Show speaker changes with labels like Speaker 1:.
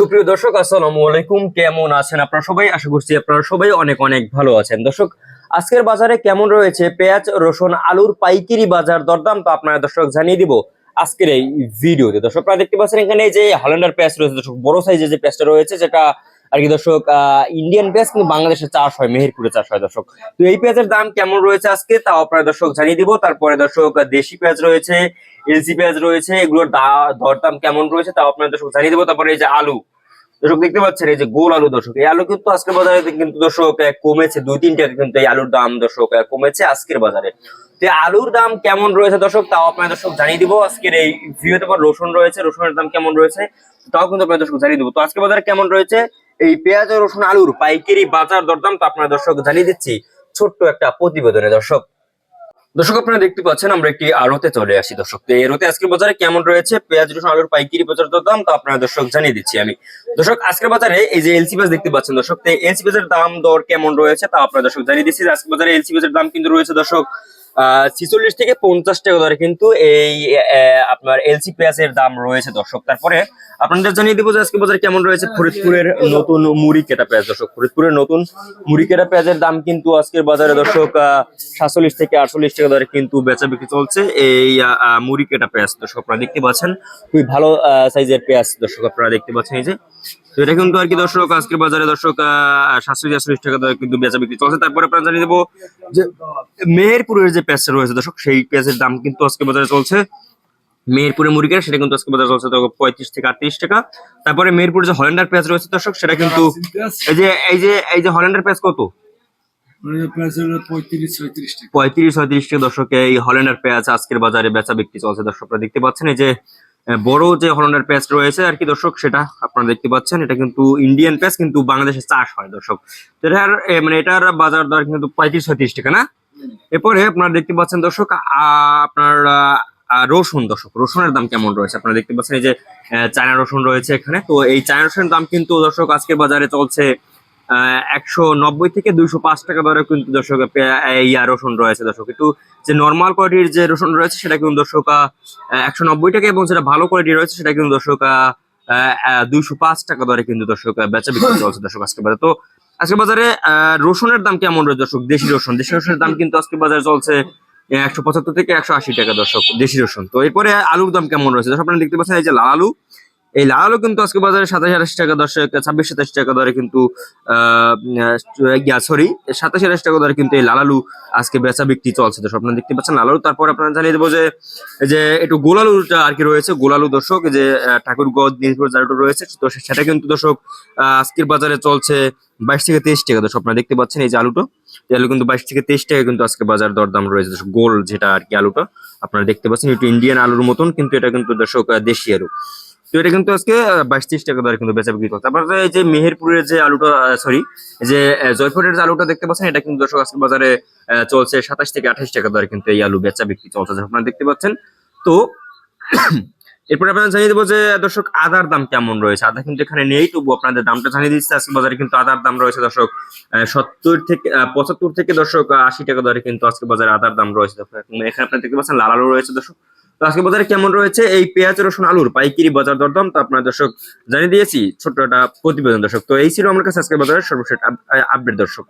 Speaker 1: সুপ্রিয় দর্শক, আসসালামু আলাইকুম। কেমন আছেন আপনারা সবাই? আশা করছি আপনারা সবাই অনেক অনেক ভালো আছেন। দর্শক, আজকের বাজারে কেমন রয়েছে পেঁয়াজ, রসুন, আলুর পাইকারি বাজার দরদাম তো আপনারা দর্শক জানিয়ে দিব আজকের এই ভিডিওতে। দর্শক, আপনারা দেখতে পাচ্ছেন এখানে যে হল্যান্ডার পেঁয়াজ রয়েছে দর্শক, বড় সাইজের যে পেঁয়াজটা রয়েছে, যেটা আর কি দর্শক ইন্ডিয়ান পেঁয়াজ কিন্তু বাংলাদেশে চাষ হয়, মেহেরপুরে চাষ হয় দর্শক। তো এই পেঁয়াজের দাম কেমন রয়েছে আজকে তাও আপনারা দর্শক জানিয়ে দিব। তারপরে দর্শক দেশি পেঁয়াজ রয়েছে, এলসি পেঁয়াজ রয়েছে, এগুলোর দরদাম কেমন রয়েছে তাও আপনারা দর্শক জানিয়ে দিব। তারপরে এই যে আলু দর্শক দেখতে পাচ্ছেন, এই যে গোল আলু দর্শক, এই আলু কিন্তু আজকের বাজারে কিন্তু দর্শক কমেছে, 2-3 টাকা কিন্তু এই আলুর দাম দর্শক কমেছে আজকের বাজারে। তো এই আলুর দাম কেমন রয়েছে দর্শক তাও আপনাদের দর্শক জানিয়ে দিব আজকের এই ভিডিওতে। রসুন রয়েছে, রসুনের দাম কেমন রয়েছে তাও কিন্তু আপনাদের দর্শক জানিয়ে দিব। তো আজকের বাজারে কেমন রয়েছে এই পেঁয়াজ, রসুন, আলুর পাইকারি বাজার দরদাম তো আপনাদের দর্শক জানিয়ে দিচ্ছি ছোট্ট একটা প্রতিবেদনে। দর্শক দর্শক আপনারা দেখতে পাচ্ছেন আমরা একটি আড়তে চলে আসি দর্শক। তো এই আড়তে আজকের বাজারে কেমন রয়েছে পেঁয়াজ, রসুন, আলুর পাইকারি বাজার দাম তো আপনারা দর্শক জানিয়ে দিচ্ছি আমি। দর্শক, আজকের বাজারে এই যে এলসি পেঁয়াজ দেখতে পাচ্ছেন দর্শক, তো এলসি পেঁয়াজের দাম দর কেমন রয়েছে তা আপনারা দর্শক জানিয়ে দিচ্ছি। আজকের বাজারে এলসি পেঁয়াজের দাম কিন্তু রয়েছে দর্শক 46 থেকে 50 টাকা দরে কিন্তু এই আপনার এলসি পেঁয়াজের দাম রয়েছে দর্শক। তারপরে আপনাদের জানিয়ে দিব যে আজকে বাজারে কেমন রয়েছে ফরিদপুরের নতুন মুড়ি কেটা পেঁয়াজ দর্শক। ফরিদপুরের নতুন মুড়ি কেটা পেঁয়াজের দাম কিন্তু আজকের বাজারে দর্শক 47 থেকে 48 টাকা দরে কিন্তু বেচা বিক্রি চলছে এই মুড়ি কেটা পেঁয়াজ দর্শক। আপনারা দেখতে পাচ্ছেন খুবই ভালো সাইজের পেঁয়াজ দর্শক, আপনারা দেখতে পাচ্ছেন এই যে। তো এটা কিন্তু আর কি দর্শক আজকের বাজারে দর্শক 47-48 টাকা দরে কিন্তু বেচা বিক্রি চলছে। তারপরে আপনারা জানিয়ে দেবো যে মেহেরপুরের যে পেঁয়াজটা রয়েছে দর্শক, সেই পেঁয়াজের দাম কিন্তু আজকে বাজারে চলছে। মেহেরপুরের মুড়িকের সেটা কিন্তু আজকে বাজারে চলছে 35 থেকে 38 টাকা। তারপরে মেহেরপুরের যে হল্যান্ডার পেঁয়াজ রয়েছে দর্শক, সেটা কিন্তু এই যে হল্যান্ডার পেঁয়াজ কত 35-36 টাকা দর্শক। এই হল্যান্ডার পেঁয়াজ আজকের বাজারে বেচা বিক্রি চলছে দর্শক। আপনারা দেখতে পাচ্ছেন এই যে বড় যে হল্যান্ডার পেঁয়াজ রয়েছে আর কি দর্শক, সেটা আপনারা দেখতে পাচ্ছেন। এটা কিন্তু ইন্ডিয়ান পেঁয়াজ কিন্তু বাংলাদেশে চাষ হয় দর্শক। তো এটার মানে এটার বাজার দর কিন্তু 35-36 টাকা না। এরপরে আপনারা দেখতে পাচ্ছেন দর্শক আপনার রসুন দর্শক, রসুনের দাম কেমন রয়েছে আপনারা দেখতে পাচ্ছেন এই যে চায়না রসুন রয়েছে এখানে। তো এই চায়না রসুনের দাম কিন্তু দর্শক আজকের বাজারে চলছে 190 থেকে 205 টাকা দরে কিন্তু দর্শক রসুন রয়েছে দর্শক। একটু যে নর্মাল কোয়ালিটির যে রসুন রয়েছে সেটা কিন্তু দর্শক 190 টাকা, এবং যেটা ভালো কোয়ালিটি রয়েছে সেটা কিন্তু দর্শক 205 টাকা দরে কিন্তু দর্শক বেচা বিক্রি চলছে দর্শক আজকে বাজারে। তো আজকে বাজারে রসুনের দাম কেমন রয়েছে দর্শক? দেশি রসুনের দাম কিন্তু আজকে বাজারে চলছে 175 থেকে 180 টাকা দর্শক, দেশি রসুন। তো এরপরে আলুর দাম কেমন রয়েছে দর্শক? আপনারা দেখতে পাচ্ছেন এই যে লাল আলু, এই লাল আলু কিন্তু আজকে বাজারে 27-28 টাকা দর্শক, 26-27 টাকা দরে কিন্তু 27-28 টাকা দরে কিন্তু এই লাল আলু আজকে বেচা বিক্রি চলছে দর্শক। আপনারা দেখতে পাচ্ছেন লাল আলু। তারপর আপনারা জানিয়ে দেবো যে একটু গোল আলুটা আর কি রয়েছে, গোল আলু দর্শক, যে ঠাকুরগঞ্জ দিনাজপুর জারুটো রয়েছে, তো সেটা কিন্তু দর্শক আজকের বাজারে চলছে 22 থেকে 23 টাকা দর্শক। আপনারা দেখতে পাচ্ছেন এই যে আলুটা, এই আলু কিন্তু 22 থেকে 23 টাকা কিন্তু আজকে বাজার দরদাম রয়েছে দর্শক। গোল যেটা আর কি আলুটা আপনারা দেখতে পাচ্ছেন, একটু ইন্ডিয়ান আলুর মতন, কিন্তু এটা কিন্তু দর্শক দেশি আলু। তো এটা কিন্তু আজকে 22-23 টাকা দরে কিন্তু বেচা বিক্রি করছে। তারপরে এই যে মেহেরপুরের যে আলুটা যে জয়পুরের যে আলুটা দেখতে পাচ্ছেন, এটা কিন্তু দর্শক আজকে বাজারে চলছে 27 থেকে 28 টাকা দরে কিন্তু এই আলু বেচা বিক্রি চলছে আপনারা দেখতে পাচ্ছেন। তো এরপরে আপনারা জানিয়ে দেবো যে দর্শক আদার দাম কেমন রয়েছে। আদা কিন্তু এখানে নেই, তবু আপনাদের দামটা জানিয়ে দিচ্ছে। আজকে বাজারে কিন্তু আদার দাম রয়েছে দর্শক 70 থেকে 75 থেকে দর্শক 80 টাকা দরে কিন্তু আজকে বাজারে আদার দাম রয়েছে। এখানে আপনারা দেখতে পাচ্ছেন লাল আলু রয়েছে দর্শক। তো আজকে বাজারে কেমন রয়েছে এই পেঁয়াজ, রসুন, আলুর পাইকারি বাজার দরদাম তো আপনার দর্শক জানিয়ে দিয়েছি ছোট্ট একটা প্রতিবেদন দর্শক। তো এই ছিল আমার কাছে আজকে বাজারের সর্বশেষ আপডেট দর্শক।